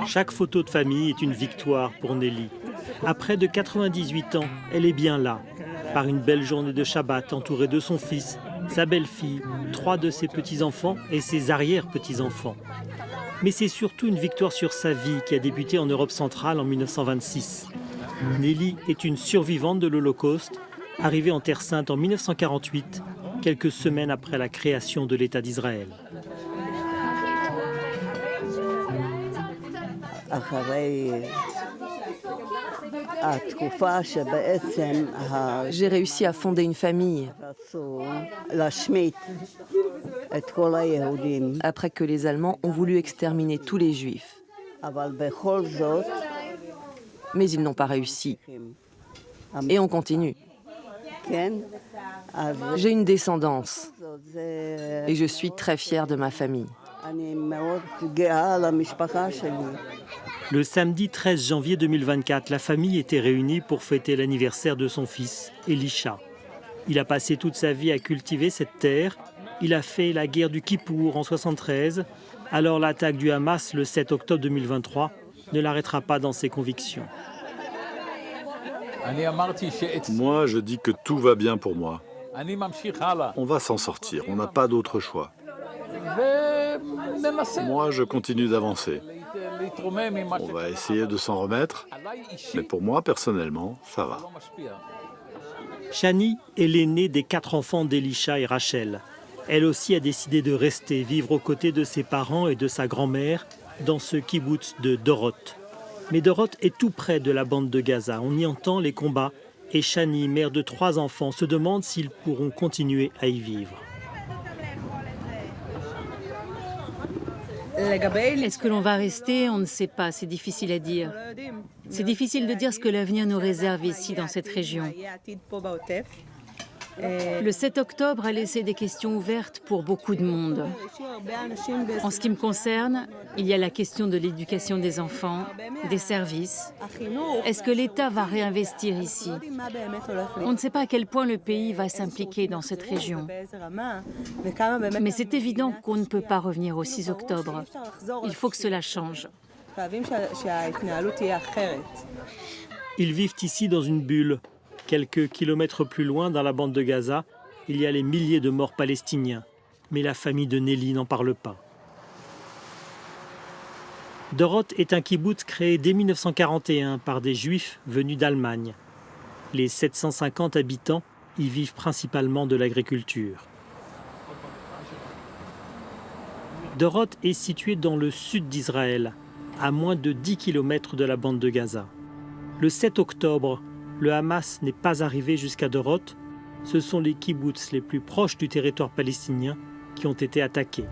Chaque photo de famille est une victoire pour Nelly. À près de 98 ans, elle est bien là, par une belle journée de Shabbat entourée de son fils, sa belle-fille, 3 de ses petits-enfants et ses arrière-petits-enfants. Mais c'est surtout une victoire sur sa vie qui a débuté en Europe centrale en 1926. Nelly est une survivante de l'Holocauste, arrivée en Terre Sainte en 1948, quelques semaines après la création de l'État d'Israël. J'ai réussi à fonder une famille après que les Allemands ont voulu exterminer tous les Juifs. Mais ils n'ont pas réussi. Et on continue. J'ai une descendance et je suis très fière de ma famille. Le samedi 13 janvier 2024, la famille était réunie pour fêter l'anniversaire de son fils, Elisha. Il a passé toute sa vie à cultiver cette terre. Il a fait la guerre du Kippour en 1973. Alors l'attaque du Hamas le 7 octobre 2023 ne l'arrêtera pas dans ses convictions. Moi, je dis que tout va bien pour moi. On va s'en sortir, on n'a pas d'autre choix. Moi, je continue d'avancer. On va essayer de s'en remettre, mais pour moi, personnellement, ça va. Shani est l'aînée des 4 enfants d'Elisha et Rachel. Elle aussi a décidé de rester vivre aux côtés de ses parents et de sa grand-mère dans ce kibboutz de Dorot. Mais Dorot est tout près de la bande de Gaza. On y entend les combats et Shani, mère de 3 enfants, se demande s'ils pourront continuer à y vivre. Est-ce que l'on va rester? On ne sait pas, c'est difficile à dire. C'est difficile de dire ce que l'avenir nous réserve ici, dans cette région. Le 7 octobre a laissé des questions ouvertes pour beaucoup de monde. En ce qui me concerne, il y a la question de l'éducation des enfants, des services. Est-ce que l'État va réinvestir ici? On ne sait pas à quel point le pays va s'impliquer dans cette région. Mais c'est évident qu'on ne peut pas revenir au 6 octobre. Il faut que cela change. Ils vivent ici dans une bulle. Quelques kilomètres plus loin, dans la bande de Gaza, il y a les milliers de morts palestiniens. Mais la famille de Nelly n'en parle pas. Dorot est un kibboutz créé dès 1941 par des Juifs venus d'Allemagne. Les 750 habitants y vivent principalement de l'agriculture. Dorot est situé dans le sud d'Israël, à moins de 10 kilomètres de la bande de Gaza. Le 7 octobre, le Hamas n'est pas arrivé jusqu'à Dorot. Ce sont les kibboutz les plus proches du territoire palestinien qui ont été attaqués.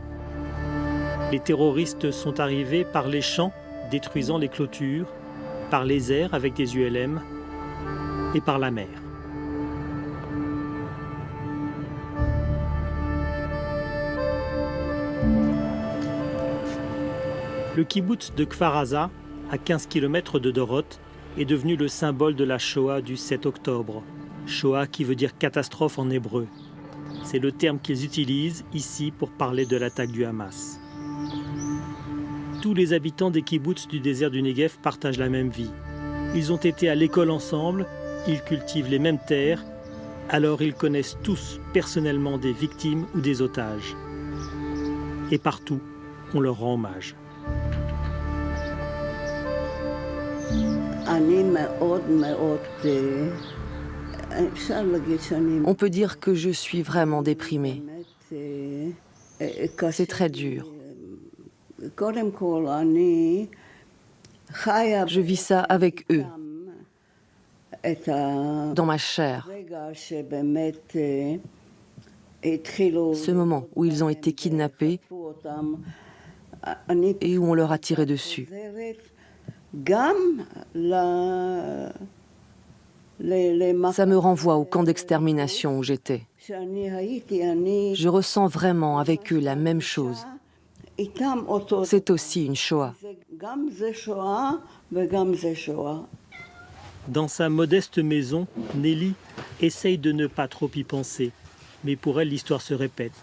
Les terroristes sont arrivés par les champs, détruisant les clôtures, par les airs avec des ULM et par la mer. Le kibboutz de Kfar Aza, à 15 km de Dorot, est devenu le symbole de la Shoah du 7 octobre. Shoah qui veut dire catastrophe en hébreu. C'est le terme qu'ils utilisent ici pour parler de l'attaque du Hamas. Tous les habitants des kibboutz du désert du Negev partagent la même vie. Ils ont été à l'école ensemble, ils cultivent les mêmes terres, alors ils connaissent tous personnellement des victimes ou des otages. Et partout, on leur rend hommage. On peut dire que je suis vraiment déprimée. C'est très dur. Je vis ça avec eux, dans ma chair. Ce moment où ils ont été kidnappés et où on leur a tiré dessus. Ça me renvoie au camp d'extermination où j'étais. Je ressens vraiment avec eux la même chose. C'est aussi une Shoah. Dans sa modeste maison, Nelly essaye de ne pas trop y penser. Mais pour elle, l'histoire se répète.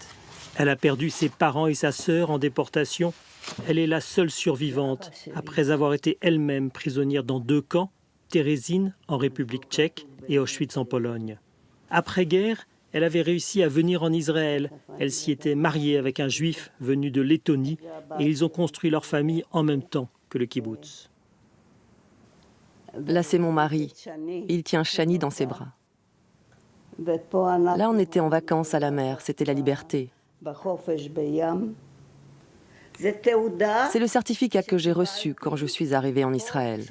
Elle a perdu ses parents et sa sœur en déportation Elle est la seule survivante, après avoir été elle-même prisonnière dans 2 camps, Terezín en République tchèque et Auschwitz en Pologne. Après-guerre, elle avait réussi à venir en Israël. Elle s'y était mariée avec un juif venu de Lettonie et ils ont construit leur famille en même temps que le kibbutz. Là, c'est mon mari. Il tient Shani dans ses bras. Là, on était en vacances à la mer. C'était la liberté. C'est le certificat que j'ai reçu quand je suis arrivée en Israël.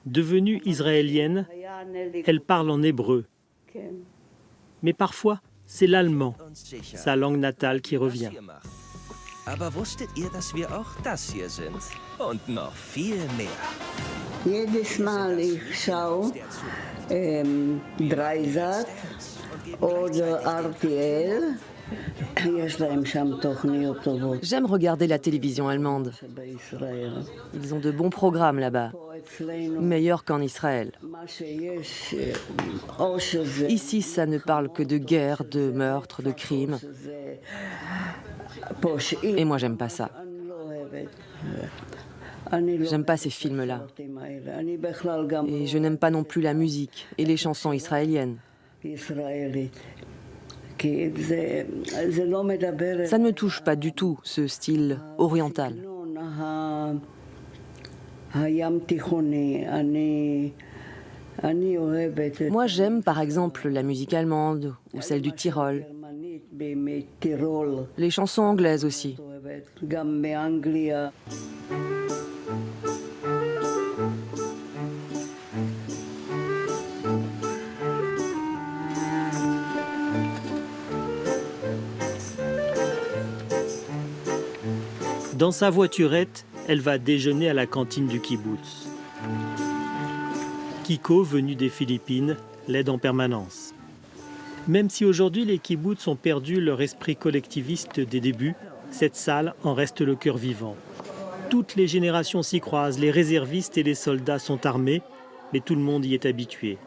Devenue israélienne, elle parle en hébreu. Mais parfois, c'est l'allemand, sa langue natale, qui revient. Aber wusstet ihr, dass wir auch das hier sind? Und noch viel mehr. Jedes Mal ich schaue Dreisat oder RTL. J'aime regarder la télévision allemande. Ils ont de bons programmes là-bas, meilleurs qu'en Israël. Ici, ça ne parle que de guerre, de meurtre, de crimes. Et moi, j'aime pas ça. J'aime pas ces films-là. Et je n'aime pas non plus la musique et les chansons israéliennes. Ça ne me touche pas du tout, ce style oriental. Moi, j'aime par exemple la musique allemande ou celle du Tyrol. Les chansons anglaises aussi. Dans sa voiturette, elle va déjeuner à la cantine du kibbutz. Kiko, venu des Philippines, l'aide en permanence. Même si aujourd'hui les kibbutz ont perdu leur esprit collectiviste des débuts, cette salle en reste le cœur vivant. Toutes les générations s'y croisent, les réservistes et les soldats sont armés, mais tout le monde y est habitué.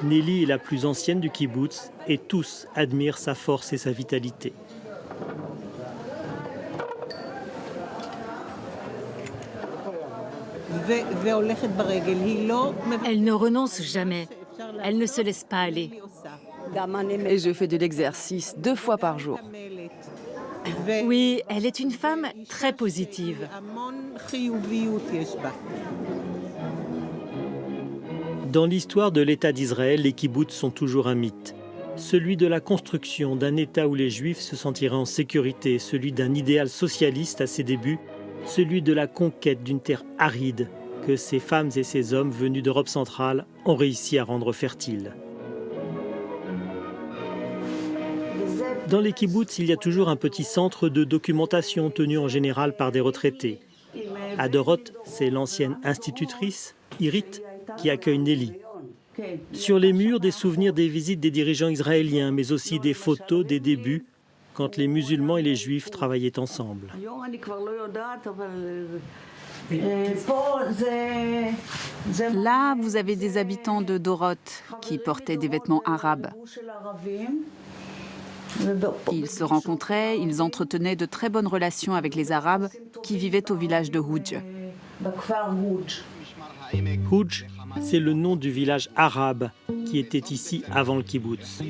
Nelly est la plus ancienne du kibbutz et tous admirent sa force et sa vitalité. Elle ne renonce jamais. Elle ne se laisse pas aller. Et je fais de l'exercice 2 fois par jour. Oui, elle est une femme très positive. Dans l'histoire de l'État d'Israël, les kibbutz sont toujours un mythe. Celui de la construction d'un État où les Juifs se sentiraient en sécurité, celui d'un idéal socialiste à ses débuts, celui de la conquête d'une terre aride que ces femmes et ces hommes venus d'Europe centrale ont réussi à rendre fertile. Dans les kibbutz, il y a toujours un petit centre de documentation tenu en général par des retraités. À Dorot, c'est l'ancienne institutrice, Irit, qui accueille Nelly. Sur les murs, des souvenirs des visites des dirigeants israéliens, mais aussi des photos des débuts, quand les musulmans et les juifs travaillaient ensemble. Là, vous avez des habitants de Dorot qui portaient des vêtements arabes. Ils se rencontraient, ils entretenaient de très bonnes relations avec les Arabes qui vivaient au village de Houj. Houj, c'est le nom du village arabe qui était ici avant le kibbutz.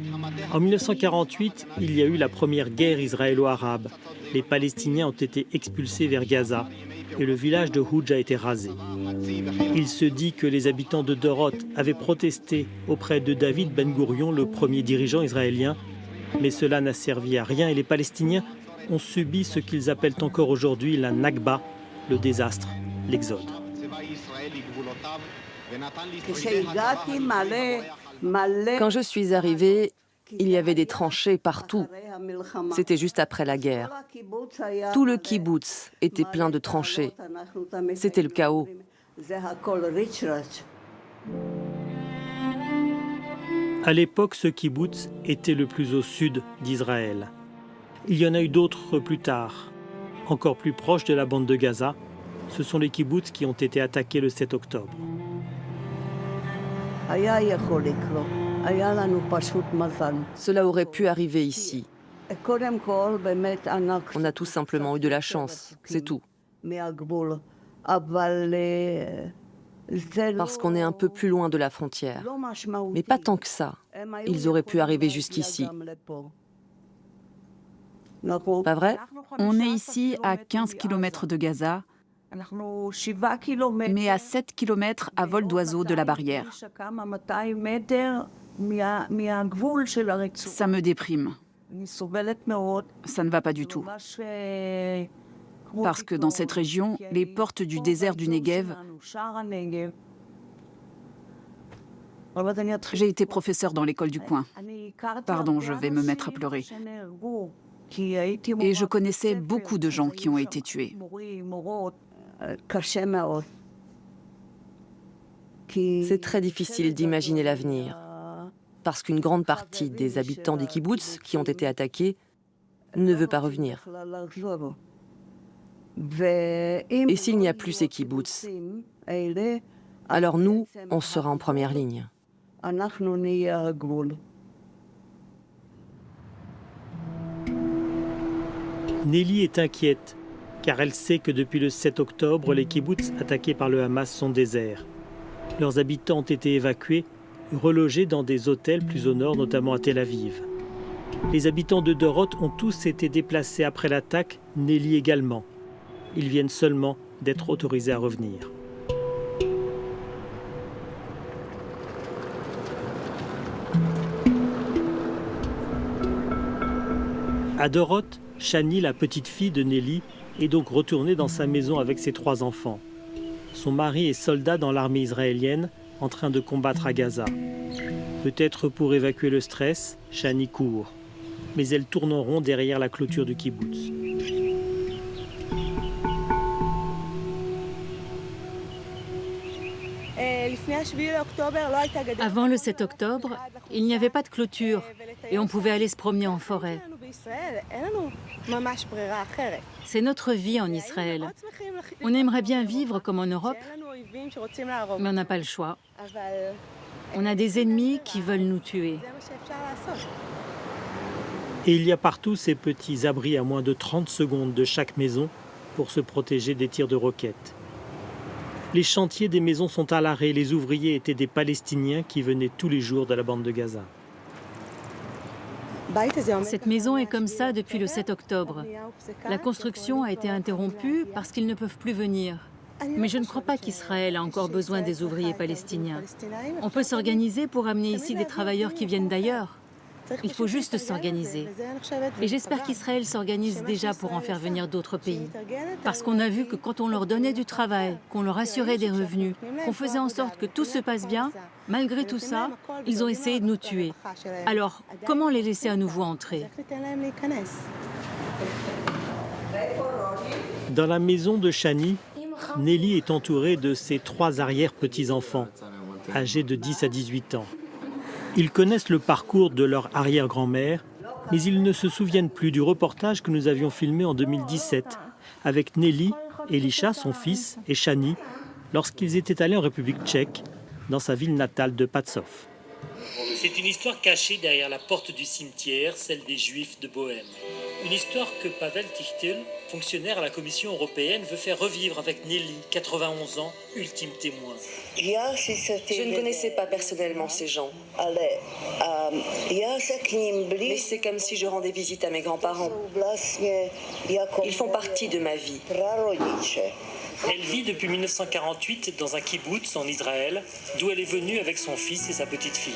En 1948, il y a eu la première guerre israélo-arabe. Les Palestiniens ont été expulsés vers Gaza et le village de Houj a été rasé. Il se dit que les habitants de Dorot avaient protesté auprès de David Ben Gourion, le premier dirigeant israélien, mais cela n'a servi à rien et les Palestiniens ont subi ce qu'ils appellent encore aujourd'hui la Nakba, le désastre, l'exode. Quand je suis arrivée, il y avait des tranchées partout. C'était juste après la guerre. Tout le kibbutz était plein de tranchées. C'était le chaos. À l'époque, ce kibbutz était le plus au sud d'Israël. Il y en a eu d'autres plus tard, encore plus proches de la bande de Gaza. Ce sont les kibbutz qui ont été attaqués le 7 octobre. Cela aurait pu arriver ici. On a tout simplement eu de la chance, c'est tout. Parce qu'on est un peu plus loin de la frontière. Mais pas tant que ça. Ils auraient pu arriver jusqu'ici. Pas vrai? On est ici à 15 km de Gaza, mais à 7 km à vol d'oiseau de la barrière. Ça me déprime. Ça ne va pas du tout. Parce que dans cette région, les portes du désert du Negev... J'ai été professeur dans l'école du coin. Pardon, je vais me mettre à pleurer. Et je connaissais beaucoup de gens qui ont été tués. C'est très difficile d'imaginer l'avenir, parce qu'une grande partie des habitants des kibboutz qui ont été attaqués ne veut pas revenir. Et s'il n'y a plus ces kibboutz, alors nous, on sera en première ligne. Nelly est inquiète, car elle sait que depuis le 7 octobre, les kibboutz attaqués par le Hamas sont déserts. Leurs habitants ont été évacués, relogés dans des hôtels plus au nord, notamment à Tel Aviv. Les habitants de Dorot ont tous été déplacés après l'attaque, Nelly également. Ils viennent seulement d'être autorisés à revenir. À Dorot, Shani, la petite fille de Nelly, est donc retournée dans sa maison avec ses 3 enfants. Son mari est soldat dans l'armée israélienne, en train de combattre à Gaza. Peut-être pour évacuer le stress, Shani court. Mais elle tourne en rond derrière la clôture du kibboutz. Avant le 7 octobre, il n'y avait pas de clôture et on pouvait aller se promener en forêt. C'est notre vie en Israël. On aimerait bien vivre comme en Europe, mais on n'a pas le choix. On a des ennemis qui veulent nous tuer. Et il y a partout ces petits abris à moins de 30 secondes de chaque maison pour se protéger des tirs de roquettes. Les chantiers des maisons sont à l'arrêt. Les ouvriers étaient des Palestiniens qui venaient tous les jours de la bande de Gaza. Cette maison est comme ça depuis le 7 octobre. La construction a été interrompue parce qu'ils ne peuvent plus venir. Mais je ne crois pas qu'Israël a encore besoin des ouvriers palestiniens. On peut s'organiser pour amener ici des travailleurs qui viennent d'ailleurs. Il faut juste s'organiser. Et j'espère qu'Israël s'organise déjà pour en faire venir d'autres pays. Parce qu'on a vu que quand on leur donnait du travail, qu'on leur assurait des revenus, qu'on faisait en sorte que tout se passe bien, malgré tout ça, ils ont essayé de nous tuer. Alors, comment les laisser à nouveau entrer ? Dans la maison de Shani, Nelly est entourée de ses 3 arrière-petits-enfants, âgés de 10 à 18 ans. Ils connaissent le parcours de leur arrière-grand-mère, mais ils ne se souviennent plus du reportage que nous avions filmé en 2017 avec Nelly, Elisha, son fils, et Shani, lorsqu'ils étaient allés en République tchèque, dans sa ville natale de Patzov. C'est une histoire cachée derrière la porte du cimetière, celle des Juifs de Bohême. Une histoire que Pavel Tichtel, fonctionnaire à la Commission européenne, veut faire revivre avec Nelly, 91 ans, ultime témoin. Je ne connaissais pas personnellement ces gens. Mais c'est comme si je rendais visite à mes grands-parents. Ils font partie de ma vie. Elle vit depuis 1948 dans un kibboutz en Israël, d'où elle est venue avec son fils et sa petite fille.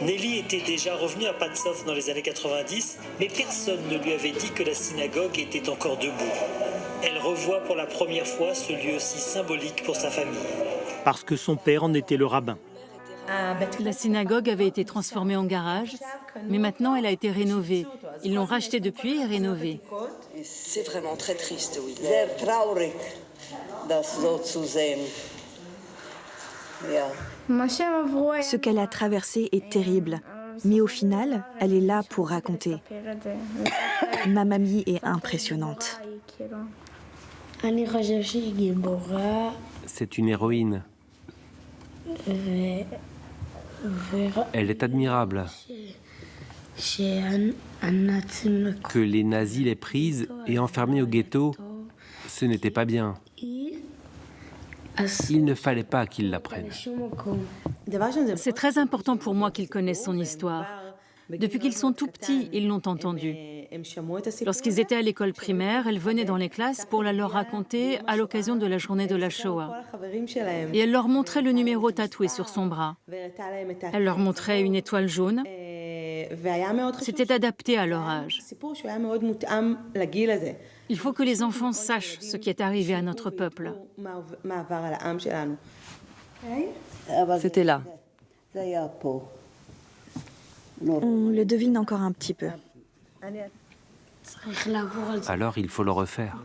Nelly était déjà revenue à Patzov dans les années 90, mais personne ne lui avait dit que la synagogue était encore debout. Elle revoit pour la première fois ce lieu si symbolique pour sa famille. Parce que son père en était le rabbin. La synagogue avait été transformée en garage, mais maintenant elle a été rénovée. Ils l'ont rachetée depuis et rénovée. C'est vraiment très triste, oui. Ce qu'elle a traversé est terrible, mais au final, elle est là pour raconter. Ma mamie est impressionnante. C'est une héroïne. Elle est admirable. Que les nazis l'aient prise et enfermée au ghetto, ce n'était pas bien. Il ne fallait pas qu'ils la prennent. C'est très important pour moi qu'ils connaissent son histoire. Depuis qu'ils sont tout petits, ils l'ont entendue. Lorsqu'ils étaient à l'école primaire, elle venait dans les classes pour la leur raconter à l'occasion de la journée de la Shoah. Et elle leur montrait le numéro tatoué sur son bras. Elle leur montrait une étoile jaune. C'était adapté à leur âge. Il faut que les enfants sachent ce qui est arrivé à notre peuple. C'était là. On le devine encore un petit peu. Alors il faut le refaire.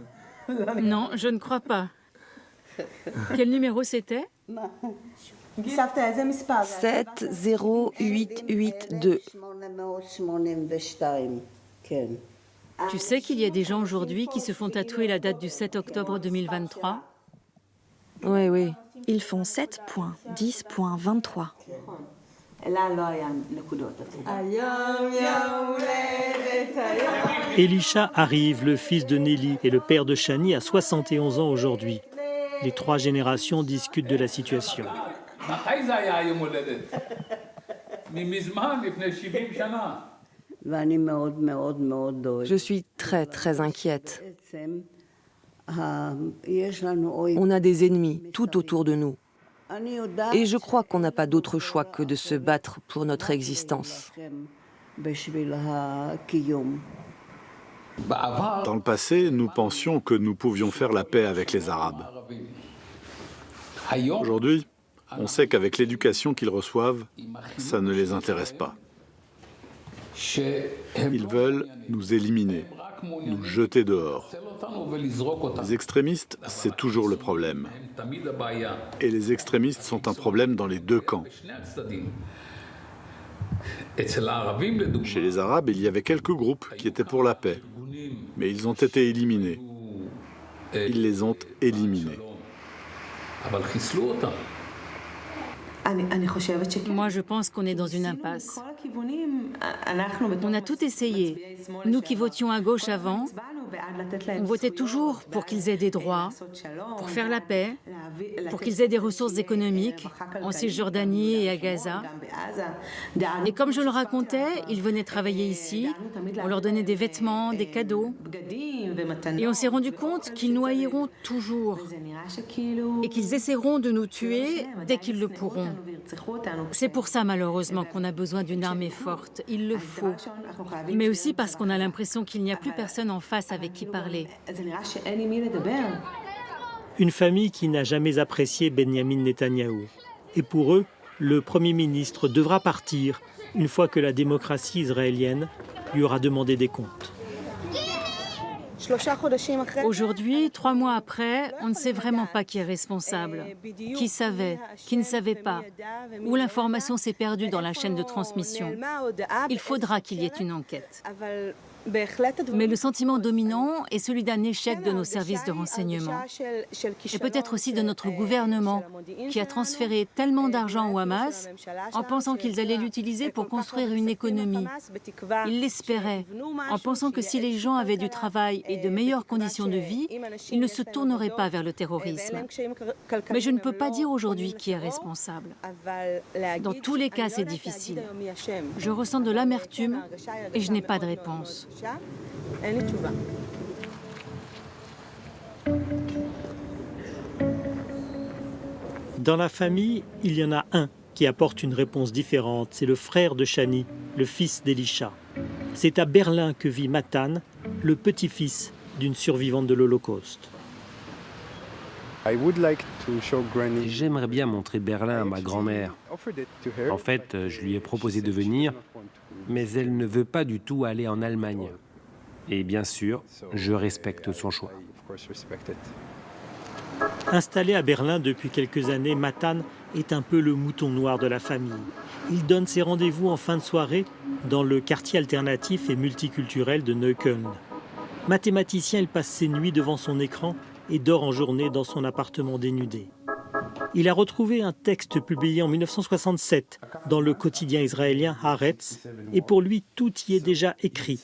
Non, je ne crois pas. Quel numéro c'était? 70882. Tu sais qu'il y a des gens aujourd'hui qui se font tatouer la date du 7 octobre 2023? Oui, oui. Ils font 7.10.23. Elisha arrive, le fils de Nelly et le père de Shani, à 71 ans aujourd'hui. Les 3 générations discutent de la situation. Je suis très, très inquiète. On a des ennemis tout autour de nous. Et je crois qu'on n'a pas d'autre choix que de se battre pour notre existence. Dans le passé, nous pensions que nous pouvions faire la paix avec les Arabes. Aujourd'hui, on sait qu'avec l'éducation qu'ils reçoivent, ça ne les intéresse pas. Ils veulent nous éliminer, nous jeter dehors. Les extrémistes, c'est toujours le problème. Et les extrémistes sont un problème dans les 2 camps. Chez les Arabes, il y avait quelques groupes qui étaient pour la paix, mais ils ont été éliminés. Ils les ont éliminés. Moi, je pense qu'on est dans une impasse. On a tout essayé. Nous qui votions à gauche avant, on votait toujours pour qu'ils aient des droits, pour faire la paix, pour qu'ils aient des ressources économiques en Cisjordanie et à Gaza. Et comme je le racontais, ils venaient travailler ici, on leur donnait des vêtements, des cadeaux. Et on s'est rendu compte qu'ils nous haïront toujours et qu'ils essaieront de nous tuer dès qu'ils le pourront. C'est pour ça, malheureusement, qu'on a besoin d'une armée forte. Il le faut. Mais aussi parce qu'on a l'impression qu'il n'y a plus personne en face avec qui parler. Une famille qui n'a jamais apprécié Benyamin Netanyahou. Et pour eux, le Premier ministre devra partir une fois que la démocratie israélienne lui aura demandé des comptes. Aujourd'hui, 3 mois après, on ne sait vraiment pas qui est responsable, qui savait, qui ne savait pas, où l'information s'est perdue dans la chaîne de transmission. Il faudra qu'il y ait une enquête. Mais le sentiment dominant est celui d'un échec de nos services de renseignement et peut-être aussi de notre gouvernement qui a transféré tellement d'argent au Hamas en pensant qu'ils allaient l'utiliser pour construire une économie. Ils l'espéraient en pensant que si les gens avaient du travail et de meilleures conditions de vie, ils ne se tourneraient pas vers le terrorisme. Mais je ne peux pas dire aujourd'hui qui est responsable. Dans tous les cas, c'est difficile. Je ressens de l'amertume et je n'ai pas de réponse. Dans la famille, il y en a un qui apporte une réponse différente. C'est le frère de Shani, le fils d'Elisha. C'est à Berlin que vit Matan, le petit-fils d'une survivante de l'Holocauste. J'aimerais bien montrer Berlin à ma grand-mère. En fait, je lui ai proposé de venir, mais elle ne veut pas du tout aller en Allemagne. Et bien sûr, je respecte son choix. Installé à Berlin depuis quelques années, Matan est un peu le mouton noir de la famille. Il donne ses rendez-vous en fin de soirée dans le quartier alternatif et multiculturel de Neukölln. Mathématicien, il passe ses nuits devant son écran et dort en journée dans son appartement dénudé. Il a retrouvé un texte publié en 1967 dans le quotidien israélien Haaretz, et pour lui, tout y est déjà écrit.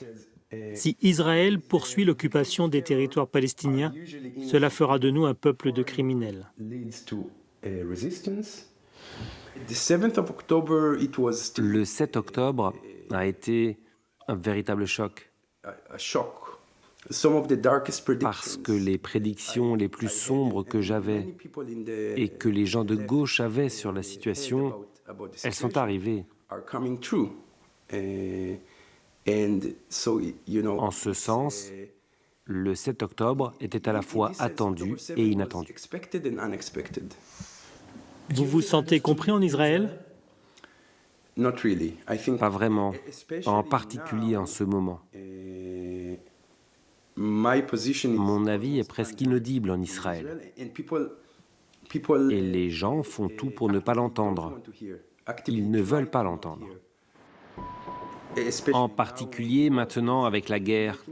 Si Israël poursuit l'occupation des territoires palestiniens, cela fera de nous un peuple de criminels. Le 7 octobre a été un véritable choc. Parce que les prédictions les plus sombres que j'avais et que les gens de gauche avaient sur la situation, elles sont arrivées. En ce sens, le 7 octobre était à la fois attendu et inattendu. Vous vous sentez compris en Israël ? Pas vraiment, en particulier en ce moment. Mon avis est presque inaudible en Israël. Et les gens font tout pour ne pas l'entendre. Ils ne veulent pas l'entendre. En particulier maintenant avec la guerre.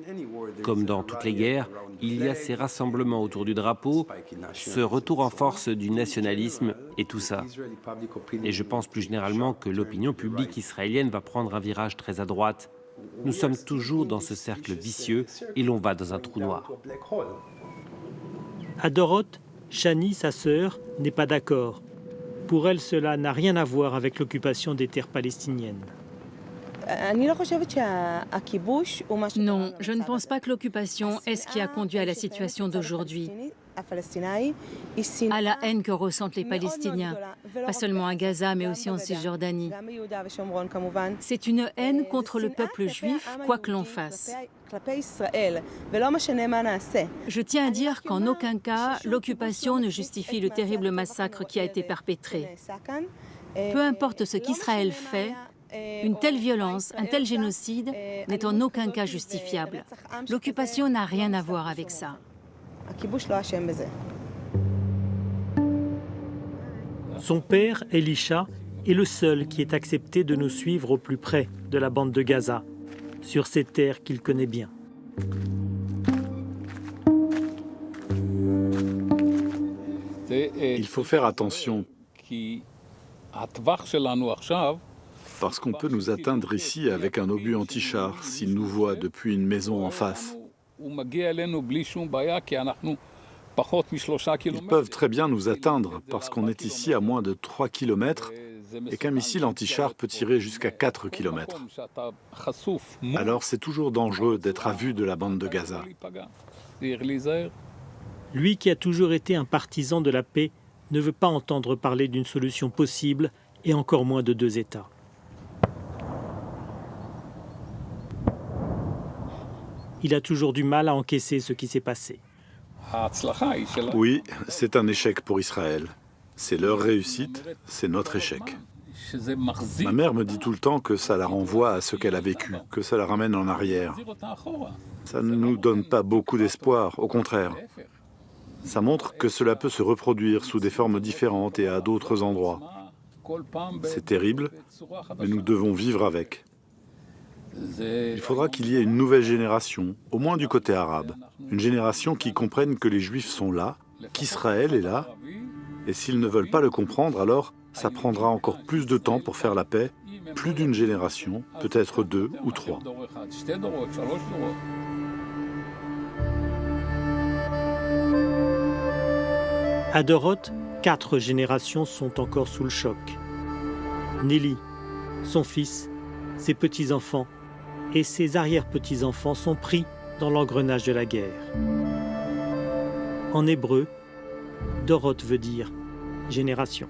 Comme dans toutes les guerres, il y a ces rassemblements autour du drapeau, ce retour en force du nationalisme et tout ça. Et je pense plus généralement que l'opinion publique israélienne va prendre un virage très à droite. Nous sommes toujours dans ce cercle vicieux et l'on va dans un trou noir. À Dorot, Shani, sa sœur, n'est pas d'accord. Pour elle, cela n'a rien à voir avec l'occupation des terres palestiniennes. Non, je ne pense pas que l'occupation est ce qui a conduit à la situation d'aujourd'hui, à la haine que ressentent les Palestiniens, pas seulement à Gaza, mais aussi en Cisjordanie. C'est une haine contre le peuple juif, quoi que l'on fasse. Je tiens à dire qu'en aucun cas, l'occupation ne justifie le terrible massacre qui a été perpétré. Peu importe ce qu'Israël fait, une telle violence, un tel génocide n'est en aucun cas justifiable. L'occupation n'a rien à voir avec ça. Son père, Elisha, est le seul qui ait accepté de nous suivre au plus près de la bande de Gaza, sur ces terres qu'il connaît bien. Il faut faire attention, parce qu'on peut nous atteindre ici avec un obus anti-char s'ils nous voient depuis une maison en face. Ils peuvent très bien nous atteindre parce qu'on est ici à moins de 3 km et qu'un missile anti-char peut tirer jusqu'à 4 km. Alors c'est toujours dangereux d'être à vue de la bande de Gaza. Lui qui a toujours été un partisan de la paix ne veut pas entendre parler d'une solution possible et encore moins de 2 États. Il a toujours du mal à encaisser ce qui s'est passé. Oui, c'est un échec pour Israël. C'est leur réussite, c'est notre échec. Ma mère me dit tout le temps que ça la renvoie à ce qu'elle a vécu, que ça la ramène en arrière. Ça ne nous donne pas beaucoup d'espoir, au contraire. Ça montre que cela peut se reproduire sous des formes différentes et à d'autres endroits. C'est terrible, mais nous devons vivre avec. Il faudra qu'il y ait une nouvelle génération, au moins du côté arabe. Une génération qui comprenne que les Juifs sont là, qu'Israël est là, et s'ils ne veulent pas le comprendre, alors ça prendra encore plus de temps pour faire la paix, plus d'une génération, peut-être 2 ou 3. À Dorot, 4 générations sont encore sous le choc. Nelly, son fils, ses petits-enfants et ses arrière-petits-enfants sont pris dans l'engrenage de la guerre. En hébreu, Dorot veut dire génération.